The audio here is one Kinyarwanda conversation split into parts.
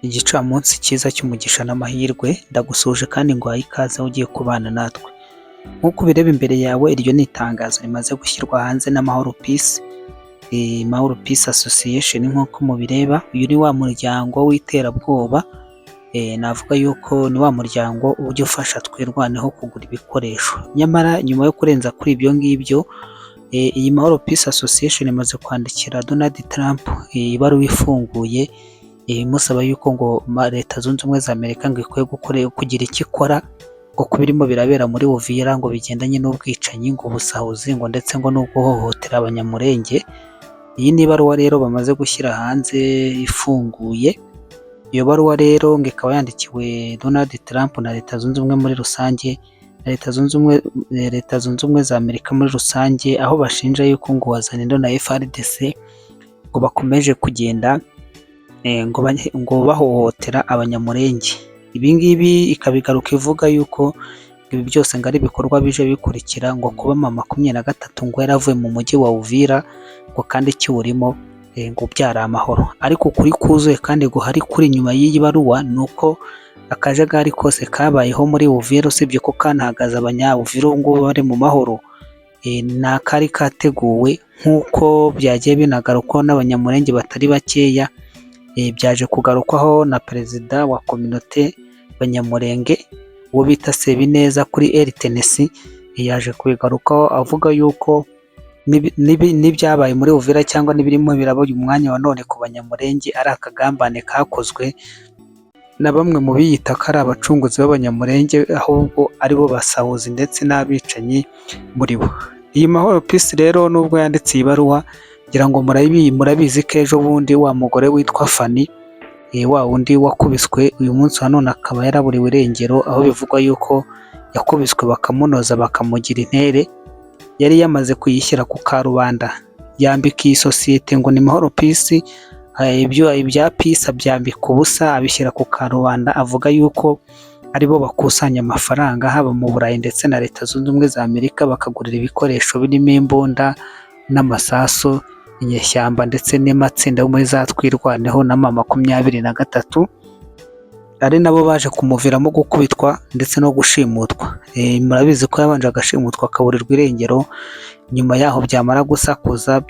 Igicamunsi cyiza cy'umugisha n'amahirwe, ndagusuje kandi nguhaye ikaze aho ugiye kubana natwe. Nk'uko ubireba imbere yawe, iryo ni itangazo rimaze gushyirwa hanze na Mahoro Peace, Mahoro Peace Association. Nk'uko mubireba, uyu ni wa muryango w'iterabwoba, navuga yuko ni wa muryango ujya ufasha twirwaneho kugura ibikoresho. Nyamara nyuma yo kurenza kuri ibyo ngibyo, iyi Mahoro Peace Association imaze kwandikira Donald Trump ibaruwa ifunguye, musaba yuko ngo Leta Zunze Ubumwe za Amerika ngo ikwiye kugira icyo ikora ngo ku birimo birabera muri Uvira ngo bigendanye n'ubwicanyi, ngo ubusahuzi, ngo ndetse ngo no guhohotera abanyamurenge. Iyi ni ibaruwa rero bamaze gushyira hanze ifunguye. Iyo baruwa rero ngo ikaba yandikiwe Donald Trump na Leta Zunze Ubumwe muri rusange, na Leta Zunze Ubumwe za Amerika muri rusange, aho bashinja yuko ngo Wazalendo na FARDC ngo bakomeje kugenda ngo bahohotera abanyamurenge. Ibi ngibi ikabigaruka ivuga yuko ibi byose ngo ari ibikorwa bije bikurikira ngo kuba mama 23 ngo yaravuye mu mujyi wa Uvira ngo kandi kiwurimo ngo byara amahoro. Ariko kuri kuzuye kandi guhari kuri nyuma y'iyi baruwa nuko akajagari kose kabayeho muri Uvira, usibye ko kanahagaze abanya-Uvira ngo bari mu mahoro, na kari kateguwe nk'uko byagiye binagarukwaho n'abanyamurenge batari bakeya. Byaje kugarukwaho na perezida wa kominote banyamurenge uwo bita Sebineza kuri RTNC. Yaje kubigarukaho avuga yuko n'ibyabaye muri Uvira cyangwa n'ibirimo birabaye umwanya wa none ku banyamurenge ari akagambane kakozwe na bamwe mu biyita ko ari abacunguzi b'abanyamurenge, ahubwo aribo basahuzi ndetse n'abicanyi muri bo. Iyi Mahoro Peace rero nubwo yanditse iyi baruwa, ngira ngo murabizi ko ejo bundi wa mugore witwa Fanny, wa wundi wakubiswe, uyu munsi wa none akaba yaraburiwe irengero, aho bivugwa yuko yakubiswe bakamunoza bakamugira intere. Yari yamaze kuyishyira ku karubanda, yambika iyi sosiyete ngo ni Mahoro Peace, ibya Peace abyambika ubusa abishyira ku karubanda, avuga yuko aribo bakusanya amafaranga haba mu Burayi ndetse na Leta Zunze Ubumwe za Amerika, bakagurira ibikoresho birimo imbunda n'amasaso inyeshyamba ndetse n'amatsinda yo muri za twirwaneho na mama 23, ari nabo baje kumuviramo gukubitwa ndetse no gushimutwa. Murabizi ko yabanje agashimutwa akaburirwa irengero, nyuma yaho byamara gusakuza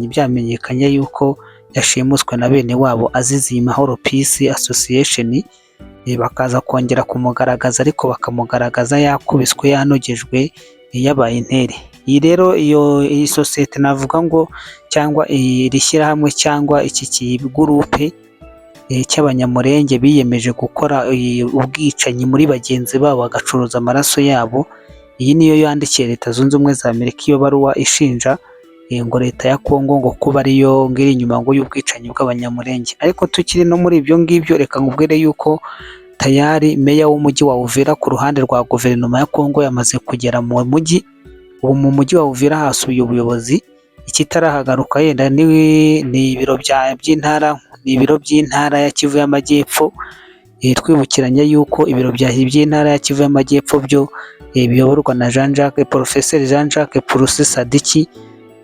byamenyekanye yuko yashimuswe na bene wabo azize iyi Mahoro Peace Association, bakaza kongera kumugaragaza, ariko bakamugaragaza yakubiswe yanogejwe yabaye intere. Iyi rero iyi sosiyete navuga ngo cyangwa iri shyirahamwe cyangwa iki kigurupe cy'abanyamurenge biyemeje gukora ubwicanyi muri bagenzi babo, bagacuruza amaraso yabo. Iyi niyo yandikiye Leta Zunze Ubumwe za Amerika iyo baruwa ishinja ngo Leta ya Kongo ngo kuba ariyo ngiri inyuma ngo y'ubwicanyi bw'abanyamurenge. Ariko tukiri no muri ibyo ngibyo, reka nkubwire yuko tayari meya w'umujyi wa Uvira ku ruhande rwa guverinoma ya Kongo yamaze kugera mu mujyi. Ubu mu mujyi wa Uvira hasuye ubuyobozi. Ikitarahagaruka yenda ni ibiro by'intara, ni ibiro by'intara ya Kivu y'Amajyepfo. Twibukiranye yuko ibiro by'intara ya Kivu y'Amajyepfo byo biyoborwa na Professeur Jean Jacques Purusi Sadiki.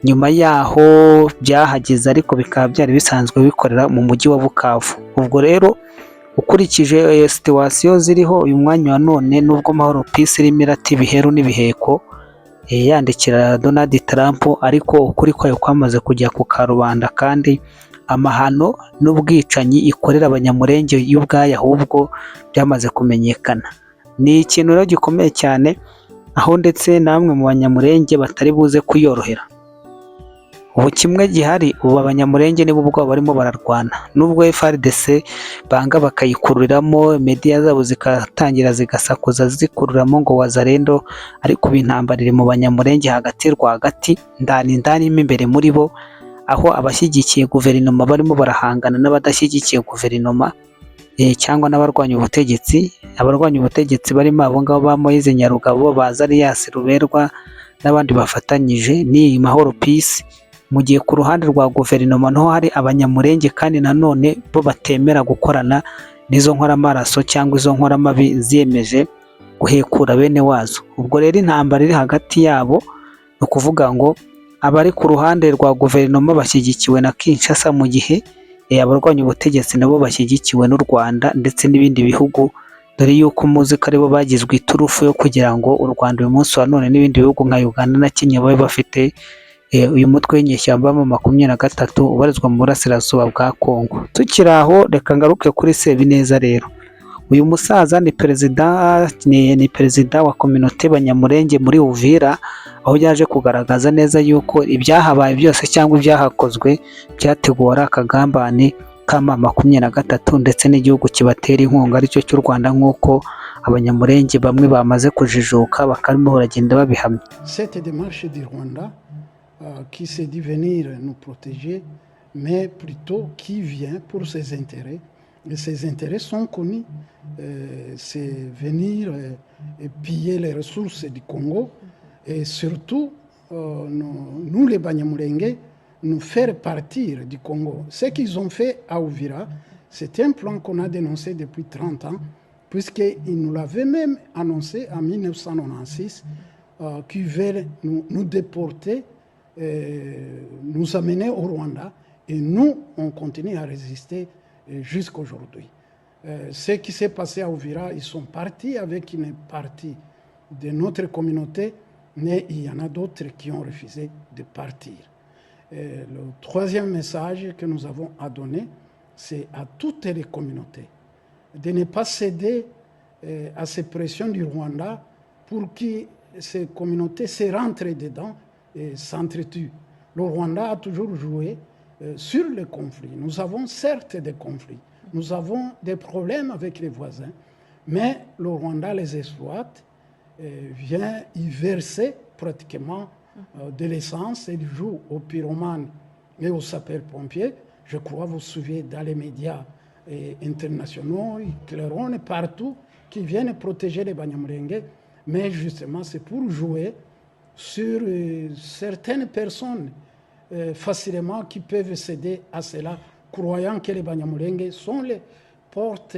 Nyuma yaho byahageze, ariko bikaba byari bisanzwe bikorera mu mujyi wa Bukavu. Ubwo rero ukurikije situation ziriho uyu mwanya wa none, nubwo Mahoro Peace irimo irata ibiheru n'ibiheko yandikira Donald Trump, ariko ukuri kwayo kwamaze kujya ku karubanda, kandi amahano n'ubwicanyi ikorera abanyamurenge y'ubwayo ahubwo byamaze kumenyekana. Ni ikintu rero gikomeye cyane, aho ndetse namwe mu banyamurenge batari buze kuyorohera. Ubu kimwe gihari, ubu abanyamurenge nibo ubwo barimo bararwana, nubwo FARDC banga bakayikururiramo, media zabo zikatangira zigasakuza zikururamo ngo Wazalendo, ariko bintambarire mu banyamurenge hagati ndani imbere muri bo, aho abashyigikiye guverinoma barimo barahangana n'abadashyigikiye guverinoma, cyangwa n'abarwanya ubutegetsi. Abarwanya ubutegetsi barimo abo ngabo ba Moise Nyarugabo, ba Zarias Ruberwa n'abandi bafatanyije ni Mahoro Peace. Mu gihe ku ruhande rwa guverinoma naho hari abanyamurenge kandi nanone bo batemera gukorana n'izo nkoramaraso cyangwa izo nkoramabi ziyemeje guhekura bene wazo. Ubwo rero intambara iri hagati yabo, ni ukuvuga ngo abari ku ruhande rwa guverinoma bashyigikiwe na Kinshasa, mu gihe abarwanya ubutegetsi nabo bashyigikiwe n'u Rwanda ndetse n'ibindi bihugu, dore yuko muzi ko aribo bagizwe iturufu yo kugira ngo u Rwanda uyu munsi wa none n'ibindi bihugu nka Uganda na Kenya babe bafite uyu mutwe w'inyeshyamba mu 23 ubarizwa mu burasirazuba bwa Kongo. Tukiri aho reka ngaruke kuri Sebineza rero. Uyu musaza ni perezida wa kominote Banyamulenge muri Uvira, aho yaje kugaragaza neza yuko ibyahabaye byose cyangwa ibyahakozwe byateguwe ari akagambane kama 23 ndetse n'igihugu kibatera inkunga aricyo cy'u Rwanda, nk'uko Abanyamulenge bamwe bamaze kujijuka bakarimo baragenda babihamya. Cette démarche du Rwanda qui se dit venir nous protéger, mais plutôt qui vient pour ses intérêts. Et ses intérêts sont connus, c'est venir et piller les ressources du Congo et surtout, nous les Banyamulenge, nous faire partir du Congo. Ce qu'ils ont fait à Uvira, c'est un plan qu'on a dénoncé depuis 30 ans, puisqu'ils nous l'avaient même annoncé en 1996, qu'ils veulent nous déporter, nous amener au Rwanda, et nous, on continue à résister jusqu'à aujourd'hui. Ce qui s'est passé à Uvira, ils sont partis avec une partie de notre communauté, mais il y en a d'autres qui ont refusé de partir. Le troisième message que nous avons à donner, c'est à toutes les communautés de ne pas céder à ces pressions du Rwanda pour que ces communautés se rentrent dedans et s'entretuent. Le Rwanda a toujours joué sur les conflits. Nous avons certes des conflits, nous avons des problèmes avec les voisins, mais le Rwanda les exploite, vient y verser pratiquement de l'essence, et il joue aux pyromanes et aux sapeurs-pompiers. Je crois vous suivez dans les médias internationaux, Clairon et partout, qui viennent protéger les Banyamulenge, mais justement c'est pour jouer sur certaines personnes facilement qui peuvent céder à cela, croyant que les Banyamulenge sont les portes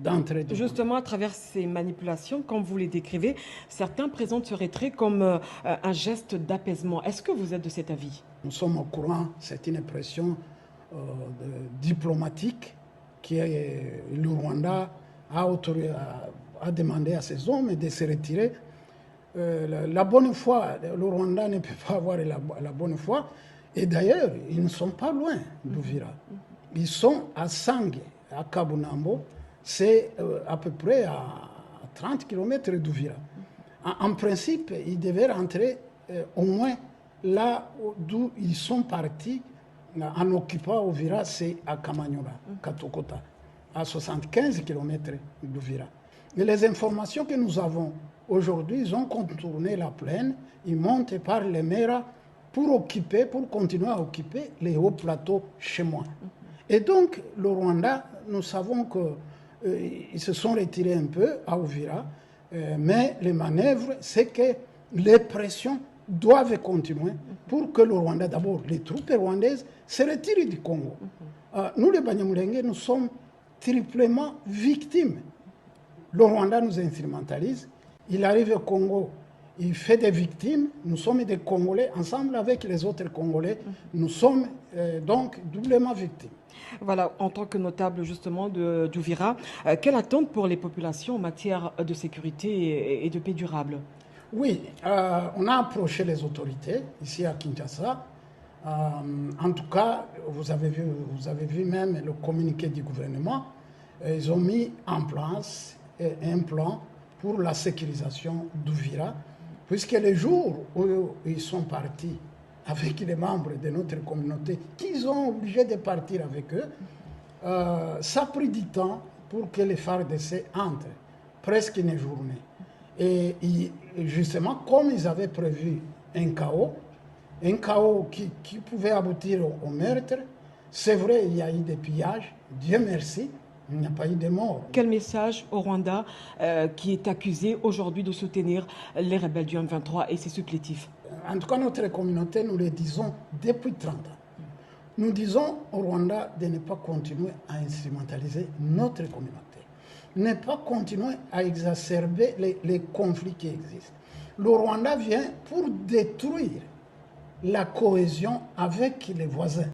d'entrée. Justement, à travers ces manipulations, comme vous les décrivez, certains présentent ce retrait comme un geste d'apaisement. Est-ce que vous êtes de cet avis? Nous sommes au courant, c'est une pression diplomatique que le Rwanda a demandé à ses hommes de se retirer. La bonne foi, le Rwanda ne peut pas avoir la bonne foi. Et d'ailleurs, ils ne sont pas loin d'Uvira. Ils sont à Sangue, à Kabunambo. C'est à peu près à 30 km d'Uvira. En principe, ils devaient rentrer au moins là d'où ils sont partis en occupant Uvira, c'est à Kamanyola, Katokota, à 75 km d'Uvira. Et les informations que nous avons aujourd'hui, ils ont contourné la plaine, ils montent par les Mera pour continuer à occuper les hauts plateaux chez moi. Et donc, le Rwanda, nous savons qu'ils se sont retirés un peu à Uvira, mais les manœuvres, c'est que les pressions doivent continuer pour que le Rwanda, d'abord, les troupes rwandaises, se retirent du Congo. Nous, les Banyamulenge, nous sommes triplement victimes. Le Rwanda nous instrumentalise, il arrive au Congo, il fait des victimes, nous sommes des Congolais, ensemble avec les autres Congolais, nous sommes donc doublement victimes. Voilà, en tant que notable justement d'Uvira, quelle attente pour les populations en matière de sécurité et de paix durable? Oui, on a approché les autorités ici à Kinshasa. En tout cas, vous avez vu même le communiqué du gouvernement. Ils ont mis en place un plan pour la sécurisation d'Uvira, puisque les jours où ils sont partis avec les membres de notre communauté, qu'ils ont obligé de partir avec eux, ça a pris du temps pour que les FARDC entrent, presque une journée. Et justement, comme ils avaient prévu un chaos qui pouvait aboutir au meurtre, c'est vrai, il y a eu des pillages, Dieu merci, il n'y a pas eu de morts. Quel message au Rwanda qui est accusé aujourd'hui de soutenir les rebelles du M23 et ses supplétifs? En tout cas, notre communauté, nous le disons depuis 30 ans. Nous disons au Rwanda de ne pas continuer à instrumentaliser notre communauté, ne pas continuer à exacerber les conflits qui existent. Le Rwanda vient pour détruire la cohésion avec les voisins.